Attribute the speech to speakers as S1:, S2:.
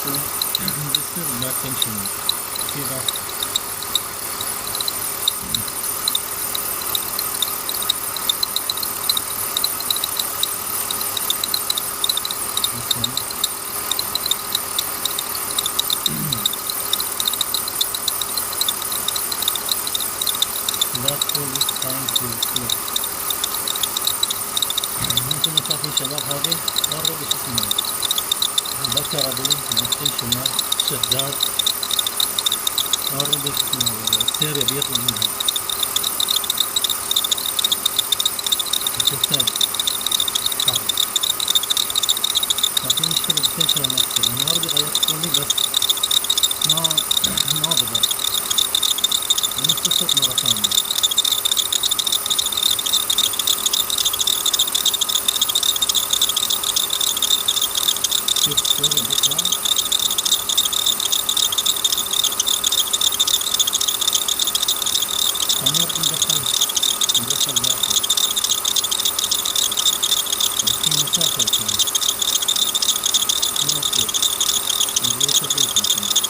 S1: So this is back tension. See that? This one. That tool is trying to flip. ممكن نطفي شباب هذه already شو اسمه بكرة دي التنشنر شداد already شو اسمه السيريا بيطلع منها تحتاج حرب. ففي مشكلة بالتنشنر نفسه لأن already غيرت طولي بس ما ضبط ونفس الصوت مرة ثانية. شوف السيريا بيطلع هنرجع ندخل داخل بس في مشاكل كان مو كتير نجيب تغيير